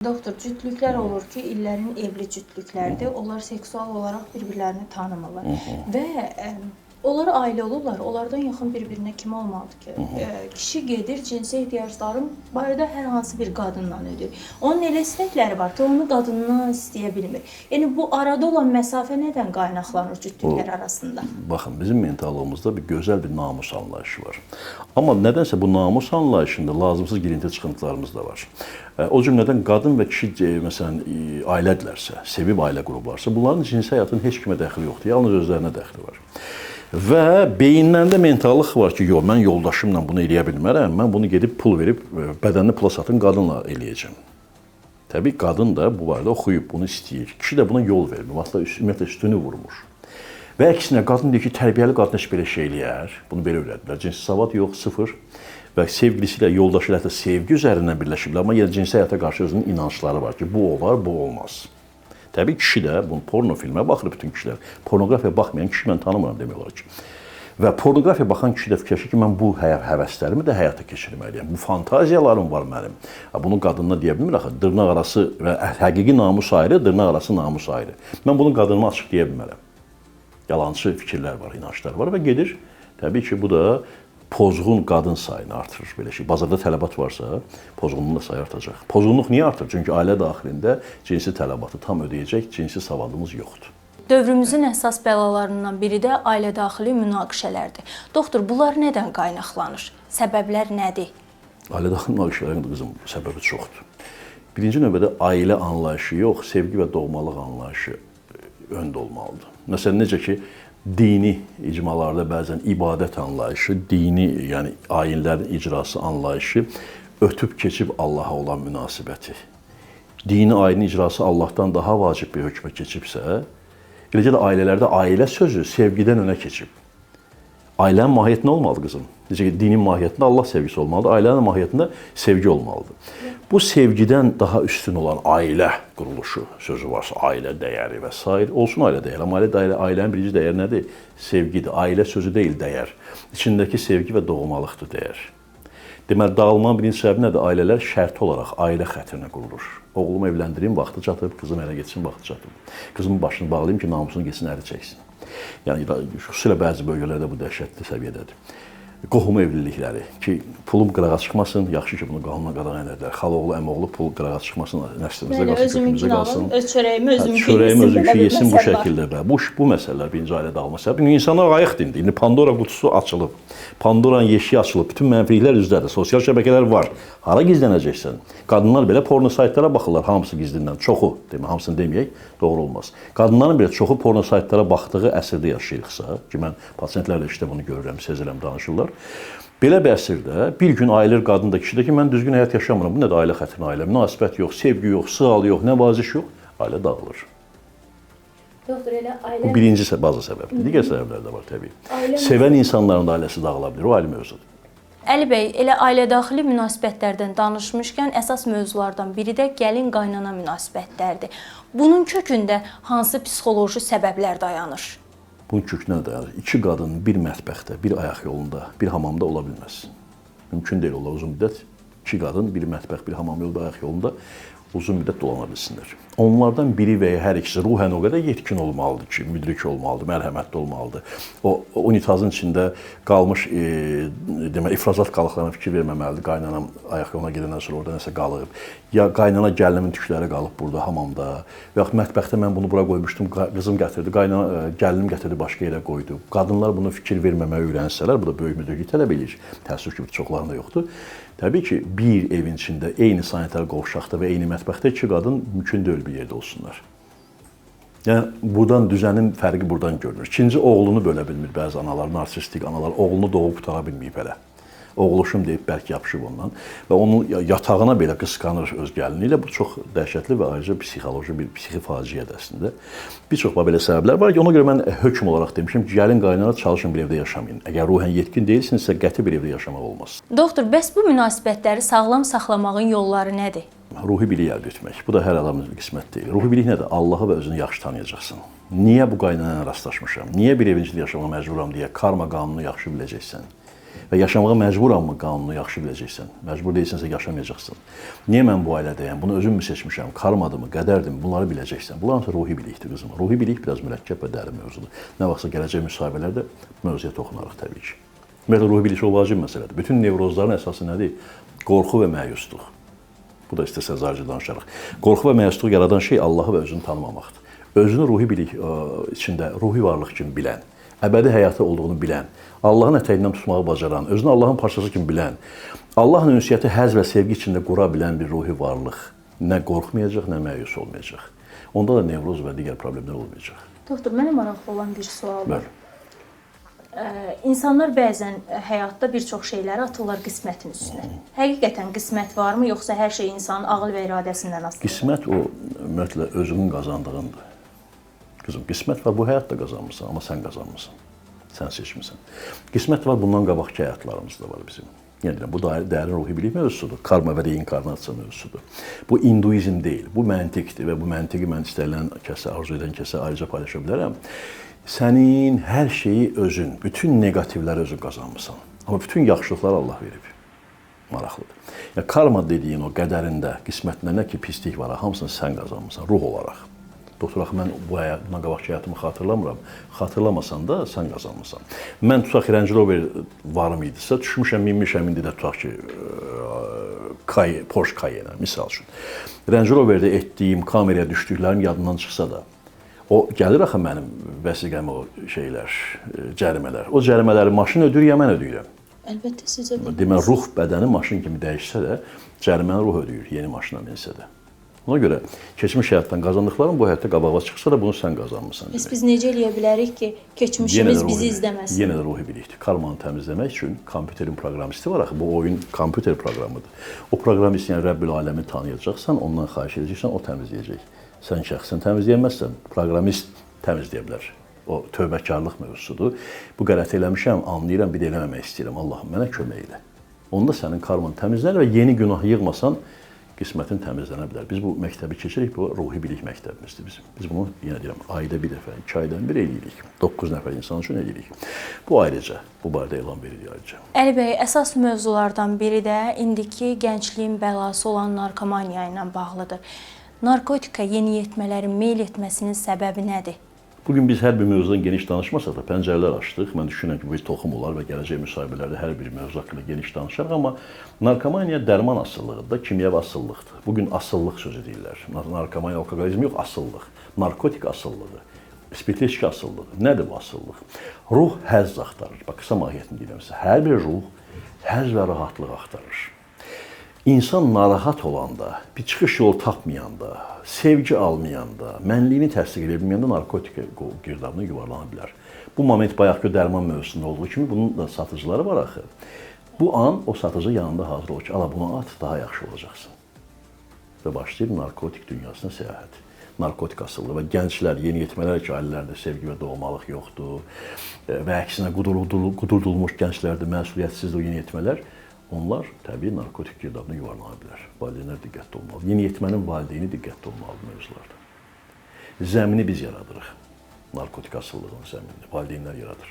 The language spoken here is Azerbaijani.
Doktor, cütlüklər olur ki, illərin evli cütlüklərdir. Onlar seksual olaraq bir-birlərini tanımırlar və onlar ailə olurlar. Onlardan yaxın bir-birinə kim olmalıdır ki? Kişi gedir, cinsi ehtiyacların barədə hər hansı bir qadınla ödür. Onun elə istəkləri var ki, onu qadından istəyə bilmir. Yəni, bu arada olan məsafə nədən qaynaqlanır cütlüklər arasında? Baxın, bizim mentallığımızda bir gözəl bir namus anlayışı var. Amma nədənsə bu namus anlayışında lazımsız girinti çıxıntılarımız da var. O cümlədən qadın və kişi, məsələn, ailədirlərsə, sevib ailə qurublarsa, bunların cinsi həyatının heç kimə dəxli yoxdur, yalnız özlərinə dəxli var. Və beyinlərində mentallıq var ki, yox, mən yoldaşımla bunu eləyə bilmərəm, mən bunu gedib pul verib, bədənini pula satın qadınla eləyəcəm. Təbii, qadın da bu barədə oxuyub, bunu istəyir. Kişi də buna yol vermir, ümumiyyətlə üstünü vurmur. Və əksinə, qadın deyir ki, tərbiyəli qadın heç belə şey eləyər, bunu belə öyrədilər. Cinsi savad yox, sıfır. Və sevgilisi ilə, yoldaşı ilə hətta sevgi üzərindən birləşiblər, amma yenə cinsi həyata qarşı özünün inançları var ki, bu olar, bu olmaz. Təbii kişi də, bunu porno filmə baxır bütün kişilər. Pornografiya baxmayan kişi mən tanımıram demək olar ki. Və pornografiya baxan kişi də fikirləşir ki, mən bu həvəslərimi də həyata keçirməliyəm. Bu fantaziyalarım var mənim. Bunu qadınla deyə bilmir axı. Dırnaq arası və həqiqi namus ayrı, dırnaq arası namus ayrı. Mən bunu qadınıma açıq deyə bilmərəm. Yalancı fikirlər var, inanclar var və gedir. Təbii ki, bu da pozğun qadın sayını artırır. Belə şey, bazarda tələbat varsa, pozğunluğun da sayı artacaq. Pozğunluq niyə artır? Çünki ailə daxilində cinsi tələbatı tam ödəyəcək cinsi savadımız yoxdur. Dövrümüzün əsas bəlalarından biri də ailə daxili münaqişələrdir. Doktor, bunlar nədən qaynaqlanır? Səbəblər nədir? Ailə daxili münaqişələrin qızım səbəbi çoxdur. Birinci növbədə ailə anlayışı yox, sevgi və doğmalıq anlayışı öndə olmalıdır. Məsələn, necə ki, dini icmalarda bəzən ibadət anlayışı, dini, yəni ayinlərin icrası anlayışı ötüb keçib Allaha olan münasibəti. Dini ayinin icrası Allahdan daha vacib bir hökmə keçibsə, eləcə də ailələrdə ailə sözü sevgidən önə keçib. Ailənin mahiyyəti nə olmalıdır qızım? Necə ki, dinin mahiyyətində Allah sevgisi olmalıdır, ailənin mahiyyətində sevgi olmalıdır. Bu sevgidən daha üstün olan ailə quruluşu sözü varsa, ailə dəyəri və s. olsun ailə dəyəri. Amma ailənin birinci dəyəri nədir? Sevgidir. Ailə sözü deyil dəyər. İçindəki sevgi və doğmalıqdır dəyər. Deməli, dağılmanın birinci səbəbi nədir? Ailələr şərti olaraq ailə xətrinə qurulur. Oğlumu evləndireyim, vaxtı çatıb, qızım ələ getsin, vaxtı çatıb. Qızımın başını bağlayayım ki, namusunu getsin, əri çəksin. Yəni, xüsusilə bəzi bölgələrdə bu dəhşətli səviyyədədir. Qohum evlilikləri ki, pulum qırağa çıxmasın, yaxşı ki, bunu qanunla qadağan edərlər. Xaloğlu, əmoğlu pul qırağa çıxmasın, nəslimizdə qalsın, kökümüzdə qalsın. Öz çörəyimi özüm yesin bu şəkildə. Bu məsələlər birinci ailə dağılma səbəbi. İnsanlar ayıqdır indi. Pandora qutusu açılıb. Pandoranın yeşiyi açılıb. Bütün mənfiliklər üzdədir. Sosial şəbəkələr var. Hara gizlənəcəksən? Qadınlar belə porno saytlara baxırlar, hamısı gizlindən. Çoxu, hamısını deməyək, doğru olmaz. Qadınların belə çoxu porno saytlara baxdığı əsrdə yaşayırıqsa, ki, mən pasientlərlə işte bunu görürəm, sezirəm, danışırlar. Belə bir əsrdə bir gün ayılır qadın da kişi də ki, mən düzgün həyat yaşamıram. Bu nədir ailə xətrinə ailə? Münasibət yox, sevgi yox, sığal yox, nəvaziş yox. Ailə dağılır. Doktor, elə ailə... Bu birinci bazı səbəbdir. Digər səbəblər də var təbii. Sevən insanların da ailəsi dağıla bilir. O ayrı mövzudur. Əli bəy, elə ailə daxili münasibətlərdən danışmışkən əsas mövzulardan biri də gəlin-qaynana münasibətlərdir. Bunun kökündə hansı psixoloji səbəblər dayanır? Bunun kökünə dayanır. İki qadın bir mətbəxdə, bir ayaq yolunda, bir hamamda ola bilməz. Mümkün deyil ola uzun müddət. İki qadın bir mətbəx, bir hamam yolu, bir ayaq yolunda uzun müddət dolana bilsinlər. Onlardan biri və ya hər ikisi ruhən o qədər yetkin olmalıdır ki, müdrik olmalıdır, mərhəmətli olmalıdır. O unitazın içində qalmış ifrazat qalıqlarına fikir verməməlidir. Qaynanam ayaq yoluna gedəndən sonra orada nəsə qalıb. Ya qaynana gəlinimin tükləri qalıb burada, hamamda. Və yaxud mətbəxdə mən bunu bura qoymuşdum, qızım gətirdi, gəlinim gətirdi, başqa yerə qoydu. Qadınlar bunu fikir verməməyə öyrənsələr, bu da böyük müdriklik tələb edir. Təəssüf ki, çoxlarında yoxdur. Təbii ki, bir evin içində eyni sanitar qovşaqda və eyni mətbəxdə iki qadın mümkün deyil bir yerdə olsunlar. Yəni, buradan düzənin fərqi buradan görünür. İkinci, oğlunu bölə bilmir bəzi analar, narsistik analar, oğlunu doğub qutara bilməyib hələ. Oğluşum deyib bəlkə yapışıb ondan və onun yatağına belə qısqanır öz gəlini ilə. Bu çox dəhşətli və ayrıca psixoloji bir psixi faciədir əslində. Bir çox belə səbəblər var ki, ona görə mən hökm olaraq demişim ki, gəlin qaynana çalışın bir evdə yaşamayın. Əgər ruhən yetkin deyilsinizsə, qəti bir evdə yaşamaq olmaz. Doktor, bəs bu münasibətləri sağlam saxlamağın yolları nədir? Ruhi bilik əldə etmək. Bu da hər adamın qismət deyil. Ruhi bilik nədir? Allahı və özünü yaxşı tanıyacaqsın. Niyə bu qaynana ilə rastlaşmışam? Niyə bir evin içində yaşamağa məcburam deyə karma qanunu yaxşı biləcəksən. Və yaşamağa məcburamı qanunu yaxşı biləcəksən. Məcbur deyilsənsə yaşamayacaqsan. Niyə mən bu ailədəyəm? Bunu özüm mü seçmişəm? Karmadımı, qədərdimi? Bunları biləcəksən. Bunlar hamısı ruhi bilikdir qızım. Ruhi bilik biraz mürəkkəb və dərin mövzudur. Nə vaxtsa gələcək müsahibələrdə mövzuya toxunarıq təbii ki. Ümumiyyətlə ruhi bilik o vacib məsələdir. Bütün nevrozların əsası nədir? Qorxu və məyusluq. Bu da istəsəz ayrıca danışarıq. Qorxu və məyusluq yaradan şey Allahı və özünü tanımamaqdır. Özünü ruhi bilik içində, ruhi varlıq kimi bilən, əbədi həyatı olduğunu bilən, Allahın ətəyindən tutmağı bacaran, özünü Allahın parçası kimi bilən, Allahla ünsiyyəti həzz və sevgi içində qura bilən bir ruhi varlıq nə qorxmayacaq, nə məyus olmayacaq. Onda da nevroz və digər problemlər olmayacaq. Doktor, mənə maraqlı olan bir sual var. Bəli. İnsanlar bəzən həyatda bir çox şeyləri atırlar qismətin üstünə. Həqiqətən qismət varmı, yoxsa hər şey insanın ağıl və iradəsindən asılıdır? Qismət o, ümumiyyətlə, özünün qazandığındır. Qızım, qismət var, bu həyatda qazanmısan, amma sən qazanmısan. Sən seçmisən. Qismət var, bundan qabaqki həyatlarımız da var bizim. Yəni deyirəm, bu dərin ruhi bilik mövzusudur. Karma və reinkarnasiya mövzusudur. Bu hinduizm deyil, bu məntiqdir və bu məntiqi mən istənilən kəsə, arzu edən kəsə ayrıca paylaşa bilərəm. Sənin hər şeyi özün, bütün negativləri özün qazanmısan. Amma bütün yaxşılıqları Allah verib. Maraqlıdır. Yəni, karma dediyin o qədərində, qismətində nə ki pislik var, hamısını sən qazanmısan, ruh olaraq. Doktor, axı, mən bundan qabaqki həyatımı xatırlamıram. Xatırlamasan da sən qazanmısan. Mən tutaq ki, Range Rover varım idisə, düşmüşəm, minmişəm, indi də tutaq ki, Porsche Cayenne, misal üçün. Range Roverdə etdiyim, kameraya düşdüklərim yadından çıxsa da, o gəlir axı mənim vəsiqəmə o şeylər, cərimələr. O cərimələri maşın ödür, ya mən ödəyirəm. Əlbəttə sizə də. Demək, ruh bədəni maşın kimi dəyişsə də, cəriməni ruh ödəyir, yeni maşına minsə də. Ona görə keçmiş həyatdan qazandıqların bu həyatda qabağa çıxsa da bunu sən qazanmısan. Bəs biz necə eləyə bilərik ki, keçmişimiz bizi izləməsin? Yenə də ruhi bilikdir. Karmanı təmizləmək üçün kompüterin proqramisti var axı. Bu oyun kompüter proqramıdır. O proqramist, yəni Rəbbül aləmi tanıyacaqsan, ondan xahiş edəcəksən, o təmizləyəcək. Sən şəxsən təmizləyəməzsən, proqramist təmizləyə bilər. O tövbəkarlıq mövzusudur. Bu qələt eləmişəm, anlayıram, bir də eləməmək istəyirəm. Allahım, mənə kömək elə. Onda sənin karman təmizlənir və yeni günah yığmasan, qismətin təmizlənə bilər. Biz bu məktəbi keçirik, bu ruhi bilik məktəbimizdir bizim. Biz bunu, yenə deyirəm, ayda bir dəfə, 2 aydan bir eləyirik. 9 nəfər insan üçün eləyirik. Bu ayrıca, bu barədə elan veririk ayrıca. Əli bəy, əsas mövzulardan biri də indiki gəncliyin bəlası olan narkomaniya ilə bağlıdır. Narkotika yeniyetmələrin meyl etməsinin səbəbi nədir? Bugün biz hər bir mövzudan geniş danışmasaq da pəncərələr açdıq. Mən düşünürəm ki, bu bir toxum olar və gələcək müsahibələrdə hər bir mövzu haqqında geniş danışarıq. Amma narkomaniya dərman asıllığıdır, kimyəvi asıllıqdır. Bugün asıllıq sözü deyirlər. Narkomaniya, alkoqolizm yox, asıllıq. Narkotik asıllığı, spirtli içki asıllığı. Nədir bu asıllıq? Ruh həzz axtarır. Bax, qısa mahiyyətini deyirəm sizə. Hər bir ruh həzz və rahatlıq axtarır. İnsan narahat olanda, bir çıxış yolu tapmayanda, sevgi almayanda, mənliyini təsdiq edə bilməyəndə narkotika girdabına yuvarlana bilər. Bu moment bayaqki dərman mövzusunda olduğu kimi bunun da satıcıları var axı. Bu an o satıcı yanında hazır olur ki, ala bunu at, daha yaxşı olacaqsın. Və başlayır narkotik dünyasına səyahət. Narkotik asıllığı və gənclər, yeniyetmələr ki, ailələrdə sevgi və doğmalıq yoxdur və əksinə qudurulmuş gənclərdə məsuliyyətsizdir o yeniyetmələr. Onlar təbii narkotik girdabına yuvarlana bilər. Valideynlər diqqətli olmalı. Yeniyetmənin valideyni diqqətli olmalı mövzularda. Zəmini biz yaradırıq. Narkotik asıllığın zəminini valideynlər yaradır.